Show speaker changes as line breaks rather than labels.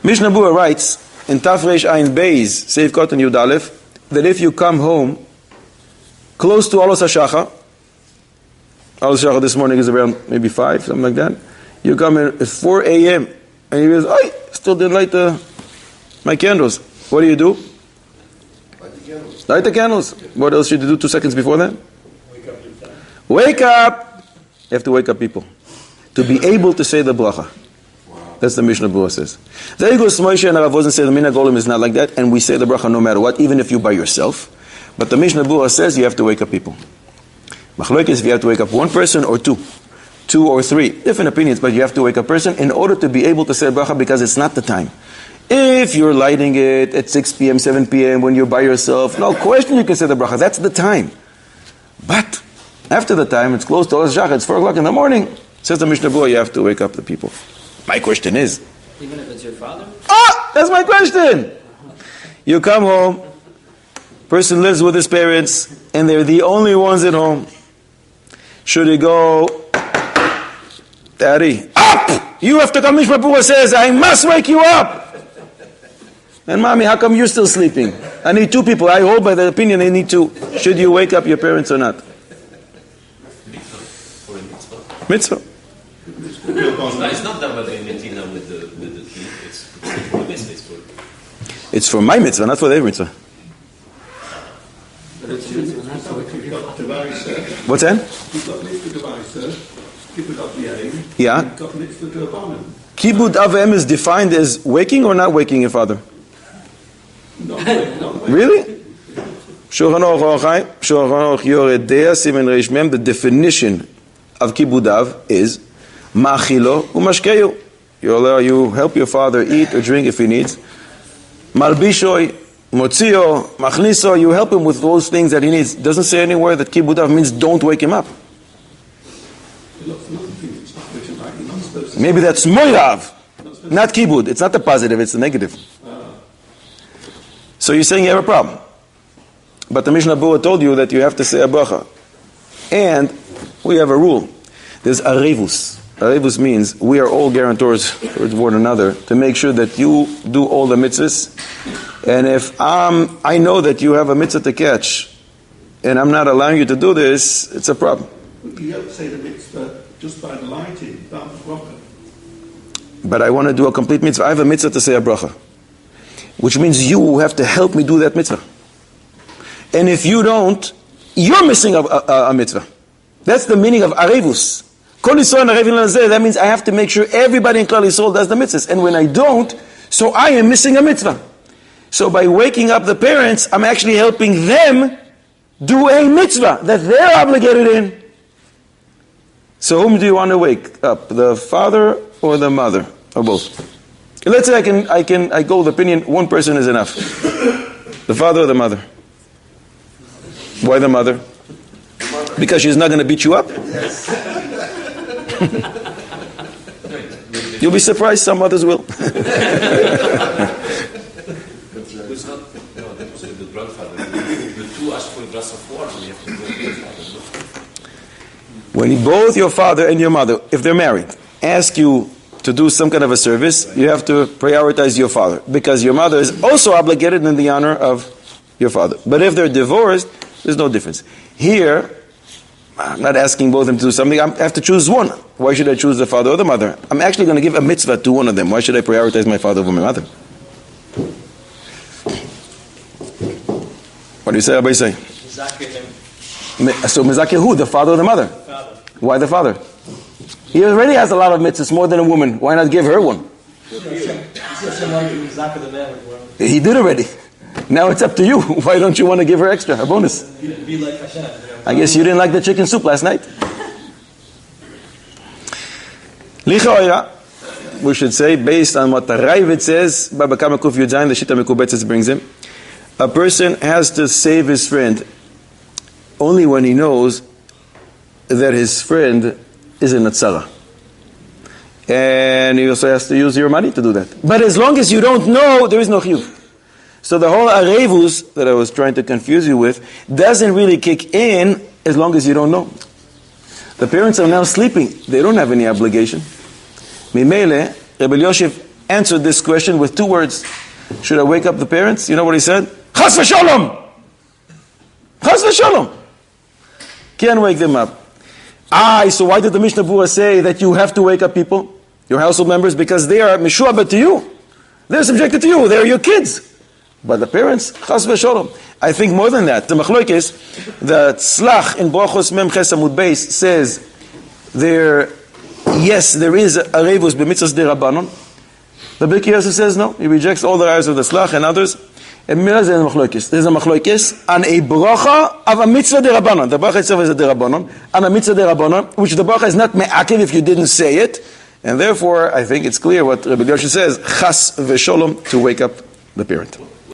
Mishnah Berurah writes in Taf Reish Ayin Beis, Seif Kotan Yud Aleph, that if you come home close to Alos HaShachar this morning is around maybe 5, something like that. You come in at 4 a.m. and you realize, I still didn't light my candles. What do? Light the candles. What else should you do 2 seconds before that? Wake up! You have to wake up people to be able to say the bracha. That's the Mishnah Berurah says. There goes Moshe and Rav Ozen say the Minhag Olam is not like that, and we say the bracha no matter what, even if you're by yourself. But the Mishnah Berurah says you have to wake up people. Machlokes is if you have to wake up one person or two or three, different opinions, but you have to wake up a person in order to be able to say bracha because it's not the time. If you're lighting it at 6 p.m., 7 p.m. when you're by yourself, no question you can say the bracha. That's the time. But after the time, it's close to Alos HaShachar, it's 4 o'clock in the morning. Says the Mishnah Berurah, you have to wake up the people. My question is,
even if it's your father?
That's my question. You come home, person lives with his parents, and they're the only ones at home. Should he go, Daddy, up! You have to come. Mishnah Berurah says, I must wake you up. And Mommy, how come you're still sleeping? I need 2 people. I hold by the opinion they need 2. Should you wake up your parents or not? Mitzvah.
It's not done by the Netina with the tea. It's for mitzvah.
It's for my mitzvah, not for their mitzvah. What's that? Yeah. Kibud Avim is defined as waking or not waking your father? Really? Shulchan Aruch Yored Dea Siman Reish Mem. The definition of Kibud Av is Ma'achilo u'mashkeyu. You help your father eat or drink if he needs. Malbishoi, motzio, machniso. You help him with those things that he needs. It doesn't say anywhere that Kibud Av means don't wake him up. Maybe that's moirav, not kibud. It's not the positive, it's the negative. So you're saying you have a problem. But the Mishnah Berurah told you that you have to say a bracha. And we have a rule. There's arevus. Arevus means we are all guarantors towards one another to make sure that you do all the mitzvahs. And if I know that you have a mitzvah to catch and I'm not allowing you to do this, it's a problem.
You have to say the mitzvah just by lighting, that's bracha.
But I want to do a complete mitzvah. I have a mitzvah to say a bracha, which means you have to help me do that mitzvah. And if you don't, you're missing a mitzvah. That's the meaning of arevus. That means I have to make sure everybody in Klal Yisrael does the mitzvahs. And when I don't, so I am missing a mitzvah. So by waking up the parents, I'm actually helping them do a mitzvah that they're obligated in. So whom do you want to wake up? The father or the mother? Or both? Let's say I go with opinion, one person is enough. The father or the mother? Why the mother? Because she's not going to beat you up? You'll be surprised, some mothers will.
It's not, no, that was the grandfather. The 2 ask for a glass of water, you have to go to the father.
When both your father and your mother, if they're married, ask you to do some kind of a service, you have to prioritize your father. Because your mother is also obligated in the honor of your father. But if they're divorced, there's no difference. Here, I'm not asking both of them to do something. I have to choose one. Why should I choose the father or the mother? I'm actually going to give a mitzvah to one of them. Why should I prioritize my father over my mother? What do you say, Rabbi say? So Mezakeh who? The father or the mother?
Father.
Why the father? He already has a lot of mitzvahs, more than a woman. Why not give her one? He did already. Now it's up to you. Why don't you want to give her extra, a bonus?
Be like Hashem.
I guess you didn't like the chicken soup last night. Lichaoira, we should say, based on what the Ravid says, Baba Kama Kuf Yudzayin, the Shita Mekubetzes brings him, a person has to save his friend only when he knows that his friend is in a tzara. And he also has to use your money to do that. But as long as you don't know, there is no chiyuv. So the whole arevus that I was trying to confuse you with doesn't really kick in as long as you don't know. The parents are now sleeping. They don't have any obligation. Mimele, Rebbe Yosef answered this question with 2 words. Should I wake up the parents? You know what he said? Chas v'sholom! Chas v'sholom! Can't wake them up. So why did the Mishnah Berurah say that you have to wake up people, your household members? Because they are mishuabed to you. They're subjected to you. They're your kids. But the parents, chas v'sholom. I think more than that. The Machlokes, the Tzlach in Brachos Mem Ches Amud Beis says yes, there is a revus b'mitzvahs derabanan. The Bikki Yosef says no. He rejects all the ayahs of the Tzlach and others. And there's a Machlokes on a bracha of a mitzvah derabanan. The bracha itself is a derabanan. On a mitzvah derabanan, which the bracha is not me'akiv if you didn't say it. And therefore, I think it's clear what Rabbi Yosef says, chas v'sholom, to wake up the parent.